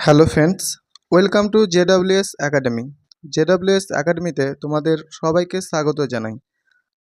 Hello friends, welcome to ZWS academy. জেডাব্লিউএস একাডেমিতে তোমাদের সবাইকে স্বাগত জানাই।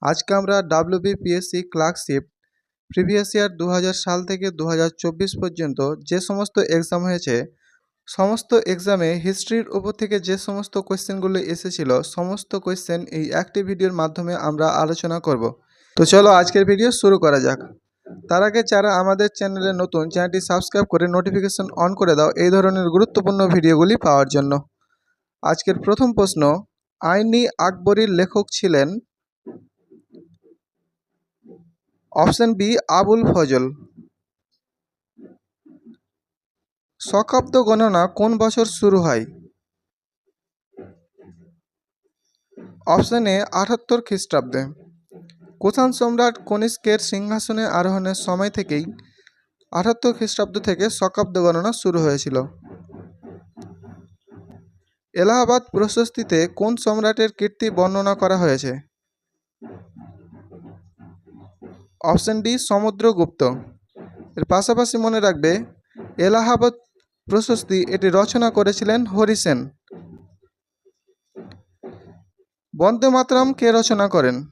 আজকে আমরা ডাব্লিউবিপিএসসি ক্লার্কশিপ প্রিভিয়াস ইয়ার 2000 সাল থেকে 2024 পর্যন্ত যে সমস্ত এক্সাম হয়েছে, সমস্ত এক্সামে হিস্ট্রির উপর থেকে যে সমস্ত কোয়েশ্চেনগুলো এসেছিল, সমস্ত কোয়েশ্চেন এই একটি ভিডিওর মাধ্যমে আমরা আলোচনা করব। তো চলো আজকের ভিডিও শুরু করা যাক। তার আগে যারা আমাদের চ্যানেলে নতুন, চ্যানেলটি সাবস্ক্রাইব করে নোটিফিকেশন অন করে দাও এই ধরনের গুরুত্বপূর্ণ ভিডিওগুলি পাওয়ার জন্য। আজকের প্রথম প্রশ্ন, আইনি আকবরীর লেখক ছিলেন? Option B Abul Fazl. শকাব্দ গণনা কোন বছর শুরু হয়? অপশন এ 78 খ্রিস্টাব্দে। কুষাণ সম্রাট কনিষ্কের সিংহাসনে আরোহণের সময় থেকেই 78 খ্রিস্টাব্দ থেকে শকাব্দ গণনা শুরু হয়েছিল। এলাহাবাদ প্রশস্তিতে কোন সম্রাটের কীর্তি বর্ণনা করা হয়েছে? Option D Samudragupta. এর পাশাপাশি মনে রাখবে, এলাহাবাদ প্রশস্তি এটি রচনা করেছিলেন হরিসেন। বন্দে মাতরম কে রচনা করেন?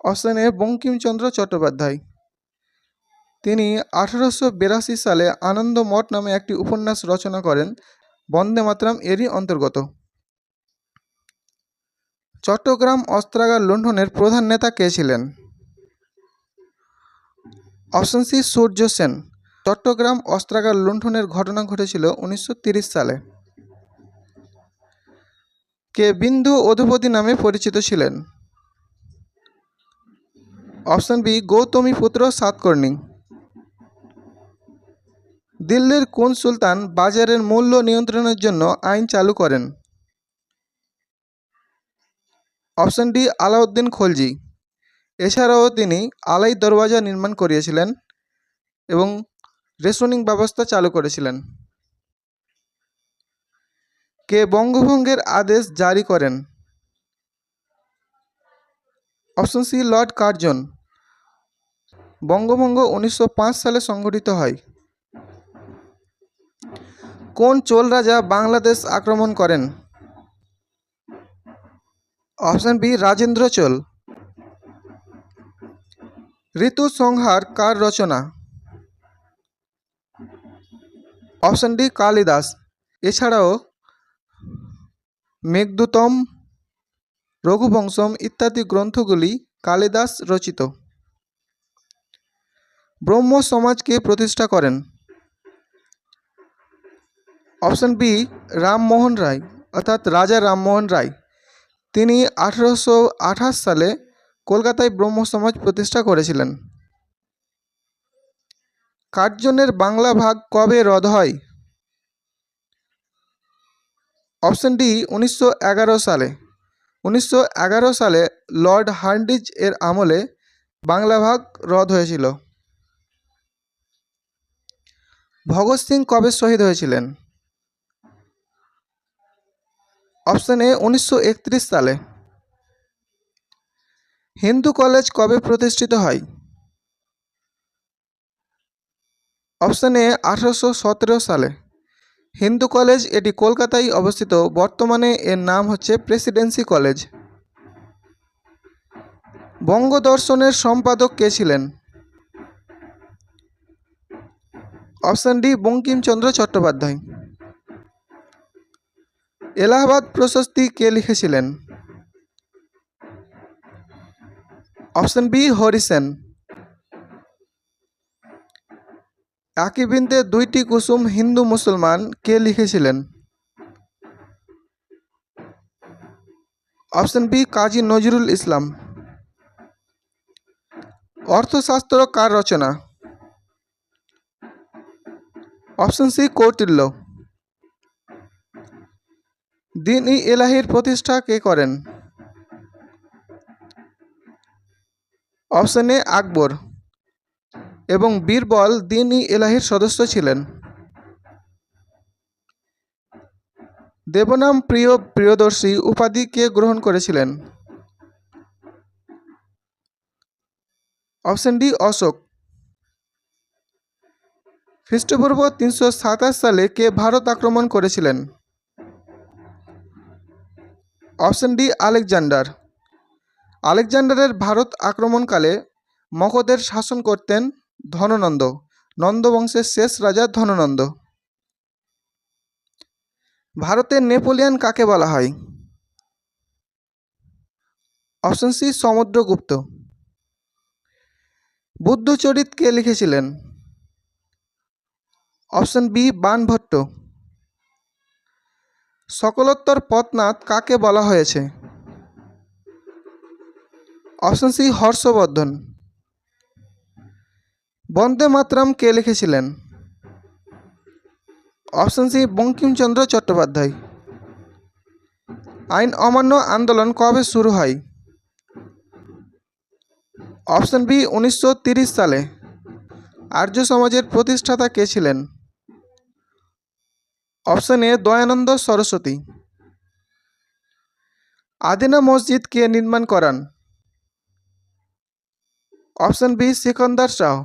অপশন এ বঙ্কিমচন্দ্র চট্টোপাধ্যায়। তিনি 1882 সালে আনন্দ মঠ নামে একটি উপন্যাস রচনা করেন, বন্দে মাতরম এরই অন্তর্গত। চট্টগ্রাম অস্ত্রাগার লুণ্ঠনের প্রধান নেতা কে ছিলেন? Option C Surya Sen. চট্টগ্রাম অস্ত্রাগার লুণ্ঠনের ঘটনা ঘটেছিল 1930 সালে। কে বিন্দু অধিপতি নামে পরিচিত ছিলেন? Option B Gautamiputra Satakarni. দিল্লির কোন সুলতান বাজারের মূল্য নিয়ন্ত্রণের জন্য আইন চালু করেন? Option D Alauddin Khalji. এছাড়াও তিনি আলাই দরওয়াজা নির্মাণ করিয়েছিলেন এবং রেশনিং ব্যবস্থা চালু করেছিলেন। কে বঙ্গভঙ্গের আদেশ জারি করেন? Option C Lord Curzon. বঙ্গভঙ্গ 1905 সালে সংঘটিত হয়। কোন চোল রাজা বাংলাদেশ আক্রমণ করেন? Option B Rajendra Chola. Ritusamhara কার রচনা? Option D Kalidas. এছাড়াও মেঘদূতম, রঘুবংশম ইত্যাদি গ্রন্থগুলি কালিদাস রচিত। ব্রহ্ম সমাজকে প্রতিষ্ঠা করেন? অপশন বি রামমোহন রায়, অর্থাৎ রাজা রামমোহন রায়। তিনি 1828 সালে কলকাতায় ব্রহ্ম সমাজ প্রতিষ্ঠা করেছিলেন। কার্জনের বাংলা ভাগ কবে রদ হয়? অপশন ডি 1911 সালে। 1911 সালে লর্ড হার্ডিঞ্জ এর আমলে বাংলা ভাগ রদ হয়েছিল। ভগৎ সিং কবে শহীদ হয়েছিলেন? অপশন এ 1931 সালে। হিন্দু কলেজ কবে প্রতিষ্ঠিত হয়? অপশন এ 1817 সালে। হিন্দু কলেজ এটি কলকাতায় অবস্থিত, বর্তমানে এর নাম হচ্ছে প্রেসিডেন্সি কলেজ। বঙ্গদর্শনের সম্পাদক কে ছিলেন? Option D Bankimchandra Chattopadhyay. এলাহাবাদ প্রশস্তি কে লিখেছিলেন? Option B Harisen. একই বৃন্তে দুইটি কুসুম হিন্দু মুসলমান কে লিখেছিলেন? Option B Kazi Nazrul Islam. অর্থশাস্ত্র কার রচনা? Option C Kautilya. দ্বীন-ই এলাহির প্রতিষ্ঠা কে করেন? অপশন এ আকবর এবং বীরবল দ্বীন-ই এলাহির সদস্য ছিলেন। দেবনাম প্রিয় প্রিয়দর্শী উপাধি কে গ্রহণ করেছিলেন? Option D Ashok. খ্রিস্টপূর্ব 327 সালে কে ভারত আক্রমণ করেছিলেন? Option D Alexander. আলেকজান্ডারের ভারত আক্রমণকালে মগধের শাসন করতেন ধননন্দ, নন্দ বংশের শেষ রাজা ধননন্দ। ভারতের নেপোলিয়ন কাকে বলা হয়? Option C Samudragupta. বুদ্ধচরিত কে লিখেছিলেন? Option B Banabhatta. সকলোত্তর পথনাথ কাকে বলা হয়েছে? Option C Harshavardhana. বন্দে মাতরম কে লিখেছিলেন? Option C Bankimchandra Chattopadhyay. আইন অমান্য আন্দোলন কবে শুরু হয়? অপশন বি 1930 সালে। আর্য সমাজের প্রতিষ্ঠাতা কে ছিলেন? Option A Dayananda Saraswati. আদিনা মসজিদ কে নির্মাণ করান? Option B Sikandar Shah.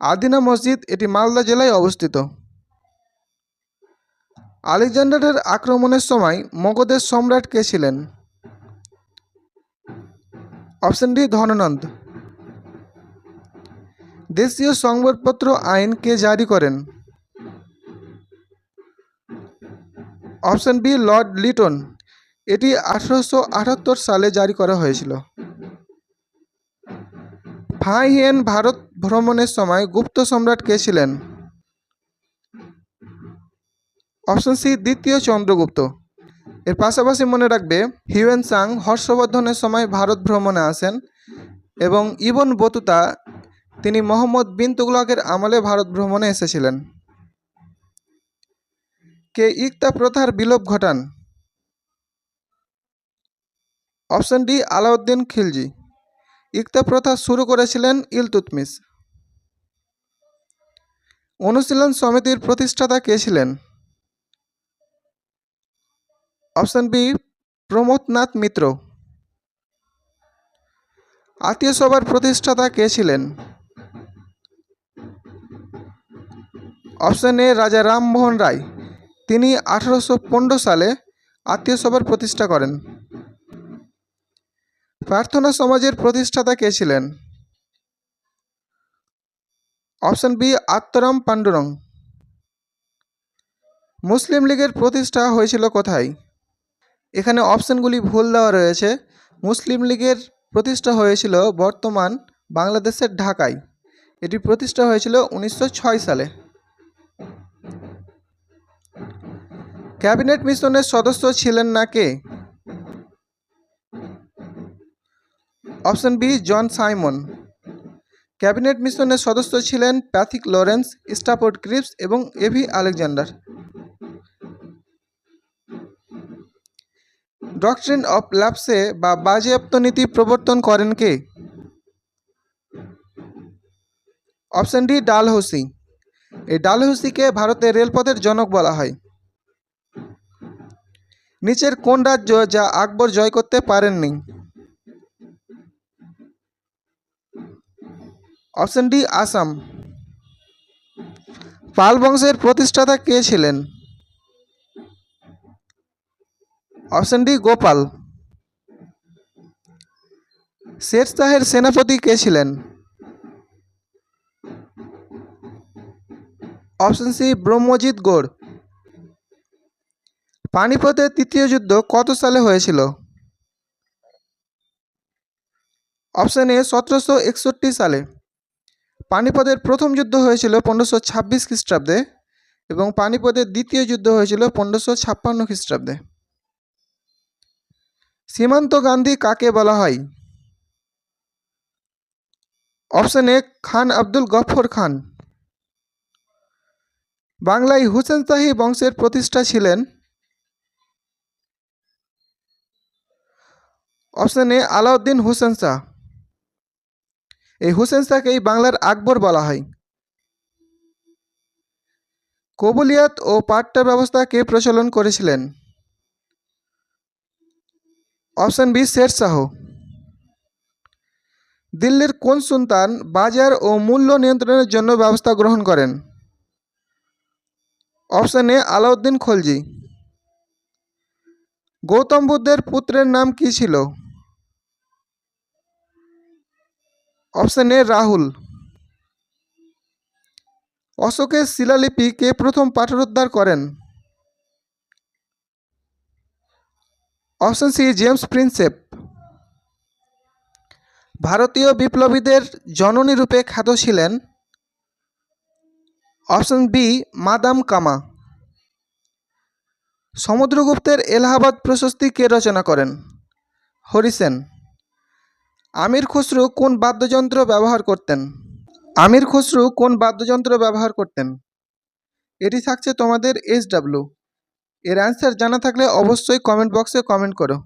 আদিনা মসজিদ এটি মালদা জেলায় অবস্থিত। আলেকজান্ডারের আক্রমণের সময় মগধের সম্রাট কে ছিলেন? Option D Dhanananda. দেশীয় সংবাদপত্র আইন কে জারি করেন? Option B Lord Lytton. এটি 1878 সালে জারি করা হয়েছিল। ফাহিয়েন ভারত ভ্রমণের সময় গুপ্ত সম্রাট কে ছিলেন? অপশন সি দ্বিতীয় চন্দ্রগুপ্ত। এর পাশাপাশি মনে রাখবে হিউয়েন সাং হর্ষবর্ধনের সময় ভারত ভ্রমণে আসেন এবং ইবন বতুতা তিনি মোহাম্মদ বিন তুগলকের আমলে ভারত ভ্রমণে এসেছিলেন। কে ইকতা প্রথার বিলোপ ঘটান? Option D Alauddin Khilji. ইকতা প্রথা শুরু করেছিলেন ইলতুৎমিশ। অনুশীলন সমিতির প্রতিষ্ঠাতা কে ছিলেন? Option B Pramathanath Mitra. আত্মীয় সভার প্রতিষ্ঠাতা কে ছিলেন? অপশন এ রাজা রামমোহন রায়। তিনি 1815 সালে আত্মীয় সভার প্রতিষ্ঠা করেন। প্রার্থনা সমাজের প্রতিষ্ঠাতা কে ছিলেন? Option B Atmaram Pandurang. Muslim লীগের প্রতিষ্ঠা হয়েছিল কোথায়? এখানে অপশনগুলি ভুল দেওয়া রয়েছে। মুসলিম লীগের প্রতিষ্ঠা হয়েছিল বর্তমান বাংলাদেশের ঢাকায়। এটি প্রতিষ্ঠা হয়েছিল 1906 সালে। ক্যাবিনেট মিশনের সদস্য ছিলেন না কে? Option B John Simon. Cabinet মিশনের সদস্য ছিলেন প্যাথিক লরেন্স, স্টাফোর্ড ক্রিপস এবং A V Alexander. Doctrine of lapse বা বাজেয়াপ্ত নীতি প্রবর্তন করেন কে? Option D Dalhousie. এই ডালহৌসিকে ভারতের রেলপথের জনক বলা হয়। নিচের কোন রাজ্য যা আকবর জয় করতে পারেননি? Option D Assam. পাল বংশের প্রতিষ্ঠাতা কে ছিলেন? Option D Gopal. শের শাহের সেনাপতি কে ছিলেন? Option C Brahmajit Gaur. পানিপথের তৃতীয় যুদ্ধ কত সালে হয়েছিল? অপশন এ 1761 সালে। পানিপথের প্রথম যুদ্ধ হয়েছিল 1526 খ্রিস্টাব্দে এবং পানিপথের দ্বিতীয় যুদ্ধ হয়েছিল 1556 খ্রিস্টাব্দে। সীমান্ত গান্ধী কাকে বলা হয়? অপশন এ খান আব্দুল গফর খান। বাংলায় হুসেন শাহী বংশের প্রতিষ্ঠা ছিলেন? Option A Alauddin Hussain Shah. এই হুসেন শাহকেই বাংলার আকবর বলা হয়। কবুলিয়াত ও পাট্টা ব্যবস্থা কে প্রচলন করেছিলেন? Option B Sher Shah. দিল্লির কোন সুলতান বাজার ও মূল্য নিয়ন্ত্রণের জন্য ব্যবস্থা গ্রহণ করেন? Option A Alauddin Khalji. গৌতম বুদ্ধের পুত্রের নাম কি ছিল? Option A Rahul. অশোকের শিলালিপি কে প্রথম পাঠোদ্ধার করেন? Option C James Prinsep. ভারতীয় বিপ্লবীদের জননী রূপে খ্যাত ছিলেন? অপশন বি মাদাম কামা। সমুদ্রগুপ্তের এলাহাবাদ প্রশস্তি কে রচনা করেন? হরিসেন। আমির খসরু কোন বাদ্যযন্ত্র ব্যবহার করতেন? আমির খসরু কোন বাদ্যযন্ত্র ব্যবহার করতেন? এটি থাকছে তোমাদের SW। এর অ্যান্সার জানা থাকলে অবশ্যই কমেন্ট বক্সে কমেন্ট করো।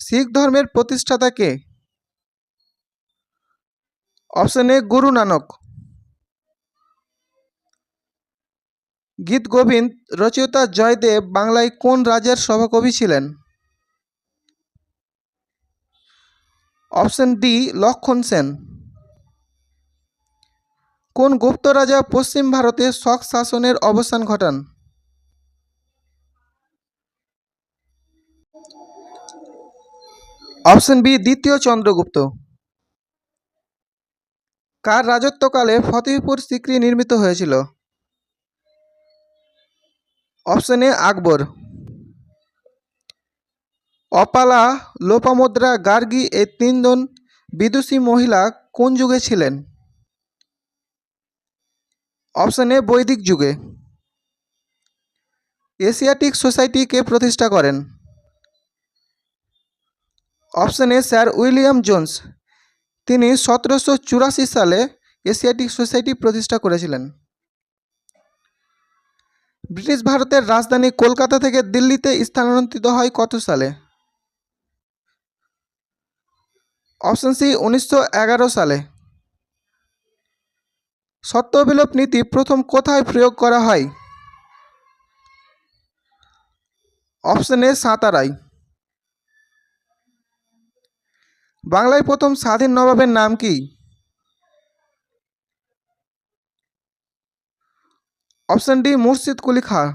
শিখ ধর্মের প্রতিষ্ঠাতা কে? Option A Guru Nanak. গীত গোবিন্দ রচয়িতা জয়দেব বাংলায় কোন রাজার সভাকবি ছিলেন? অপশন ডি লক্ষণ সেন। কোন গুপ্ত রাজা পশ্চিম ভারতে শক শাসনের অবসান ঘটান? অপশন বি দ্বিতীয় চন্দ্রগুপ্ত। কার রাজত্বকালে ফতেহপুর সিক্রি নির্মিত হয়েছিল? অপশন এ আকবর। অপালা, লোপামুদ্রা, গার্গী এই তিনজন বিদুষী মহিলা কোন যুগে ছিলেন? অপশন এ বৈদিক যুগে। এশিয়াটিক সোসাইটি কে প্রতিষ্ঠা করেন? অপশন এ স্যার উইলিয়াম জোন্স। তিনি 1784 সালে এশিয়াটিক সোসাইটি প্রতিষ্ঠা করেছিলেন। ব্রিটিশ ভারতের রাজধানী কলকাতা থেকে দিল্লিতে স্থানান্তরিত হয় কত সালে? অপশন সি 1911 সালে। সত্যবিলোপ নীতি প্রথম কোথায় প্রয়োগ করা হয়? অপশন এ সাঁতারাই। বাংলায় প্রথম স্বাধীন নবাবের নাম কি? Option D Murshid Quli Khan.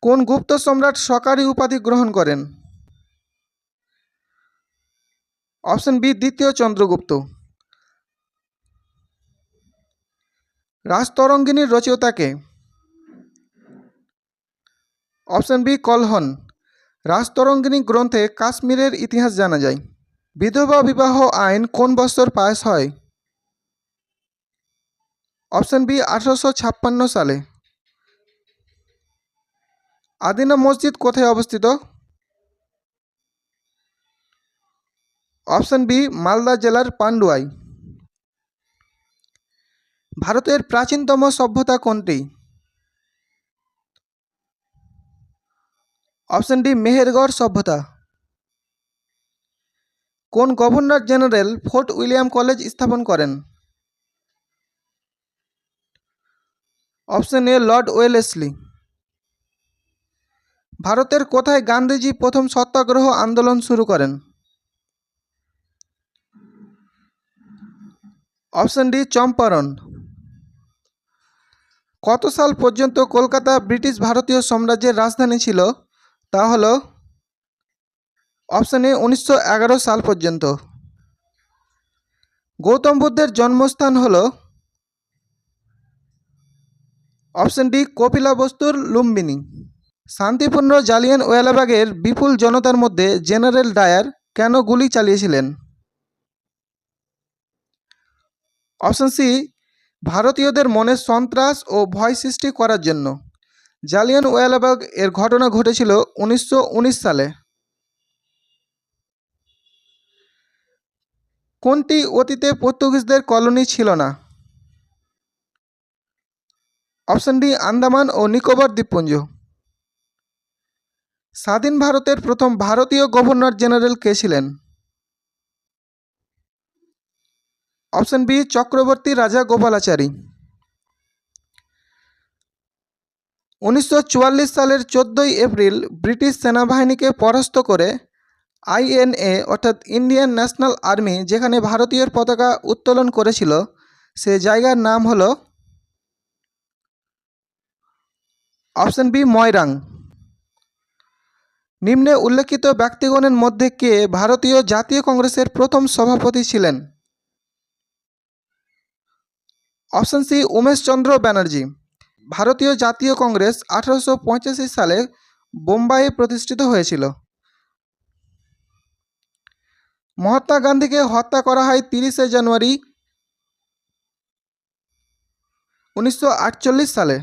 কোন গুপ্ত সম্রাট সকারি উপাধি গ্রহণ করেন? অপশন বি দ্বিতীয় চন্দ্রগুপ্ত। রাজতরঙ্গিনীর রচয়িতা কে? Option B Kalhana. রাজতরঙ্গিনী গ্রন্থে কাশ্মীরের ইতিহাস জানা যায়। বিধবা বিবাহ আইন কোন বছর পাস হয়? অপশন বি 1856 সালে। আদিনা মসজিদ কোথায় অবস্থিত? অপশন বি মালদা জেলার পান্ডুয়ায়। ভারতের প্রাচীনতম সভ্যতা কোনটি? অপশন ডি মেহেরগড় সভ্যতা। কোন governor general fort William college স্থাপন করেন? অপশন এ লর্ড ওয়েলেসলি। ভারতের কোথায় গান্ধীজি প্রথম সত্যাগ্রহ আন্দোলন শুরু করেন? Option D Champaran. কত সাল পর্যন্ত কলকাতা ব্রিটিশ ভারতীয় সাম্রাজ্যের রাজধানী ছিল? তা হল অপশন এ 1911 সাল পর্যন্ত। গৌতম বুদ্ধের জন্মস্থান হল? অপশন ডি কপিলাবস্তুর লুম্বিনী। শান্তিপূর্ণ জালিয়ানওয়ালাবাগের বিপুল জনতার মধ্যে জেনারেল ডায়ার কেন গুলি চালিয়েছিলেন? অপশন সি ভারতীয়দের মনে সন্ত্রাস ও ভয় সৃষ্টি করার জন্য। জালিয়ানওয়ালাবাগ এর ঘটনা ঘটেছিল 1919 সালে। কোনটি অতীতে পর্তুগিজদের কলোনি ছিল না? অপশন ডি আন্দামান ও নিকোবর দ্বীপপুঞ্জ। স্বাধীন ভারতের প্রথম ভারতীয় গভর্নর জেনারেল কে ছিলেন? অপশন বি চক্রবর্তী রাজা গোপালাচারী। 1944 সালের 14 এপ্রিল ব্রিটিশ সেনাবাহিনীকে পরাস্ত করে INA অর্থাৎ ইন্ডিয়ান ন্যাশনাল আর্মি যেখানে ভারতীয় পতাকা উত্তোলন করেছিল সে জায়গার নাম হলো অপশন বি ময়রাং। নিম্নে উল্লেখিত ব্যক্তিগণের মধ্যে কে ভারতীয় জাতীয় কংগ্রেসের প্রথম সভাপতি ছিলেন? Option C Umeshchandra Banerjee. ভারতীয় জাতীয় কংগ্রেস 1885 সালে বোম্বাইয়ে প্রতিষ্ঠিত হয়েছিল। মহাত্মা গান্ধীকে হত্যা করা হয় 30শে জানুয়ারি 1948 সালে।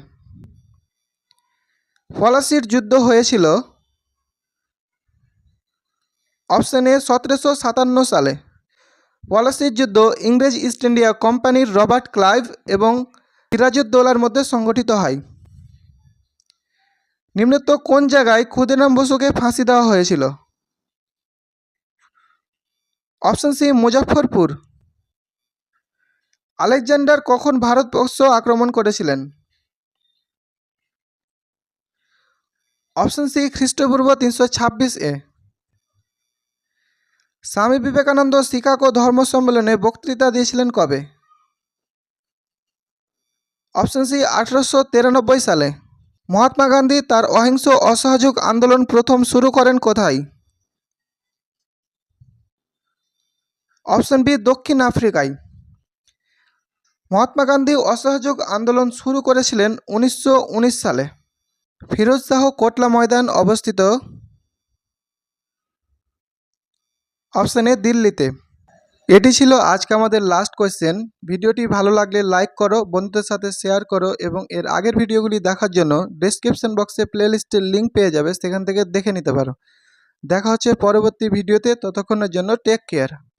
পলাশির যুদ্ধ হয়েছিল অপশন এ 1757 সালে। পলাশির যুদ্ধ ইংরেজ ইস্ট ইন্ডিয়া কোম্পানির রবার্ট ক্লাইভ এবং সিরাজউদ্দৌলার মধ্যে সংগঠিত হয়। নিম্নোক্ত কোন জায়গায় ক্ষুদিরাম বসুকে ফাঁসি দেওয়া হয়েছিল? Option C Muzaffarpur. আলেকজান্ডার কখন ভারতবর্ষ আক্রমণ করেছিলেন? অপশন সি খ্রিস্টপূর্ব 326 এ। স্বামী বিবেকানন্দ শিকাগো ধর্ম সম্মেলনে বক্তৃতা দিয়েছিলেন কবে? অপশন সি 1893 সালে। মহাত্মা গান্ধী তার অহিংস অসহযোগ আন্দোলন প্রথম শুরু করেন কোথায়? অপশন বি দক্ষিণ আফ্রিকায়। মহাত্মা গান্ধী অসহযোগ আন্দোলন শুরু করেছিলেন 1919 সালে। ফিরোজ শাহ কোটলা ময়দান অবস্থিত? অপশন এ দিল্লিতে। এটি ছিল আজকে আমাদের লাস্ট কোয়েশ্চেন। ভিডিওটি ভালো লাগলে লাইক করো, বন্ধুদের সাথে শেয়ার করো এবং এর আগের ভিডিওগুলি দেখার জন্য ডেসক্রিপশন বক্সে প্লেলিস্টের লিঙ্ক পেয়ে যাবে, সেখান থেকে দেখে নিতে পারো। দেখা হচ্ছে পরবর্তী ভিডিওতে, ততক্ষণের জন্য টেক কেয়ার।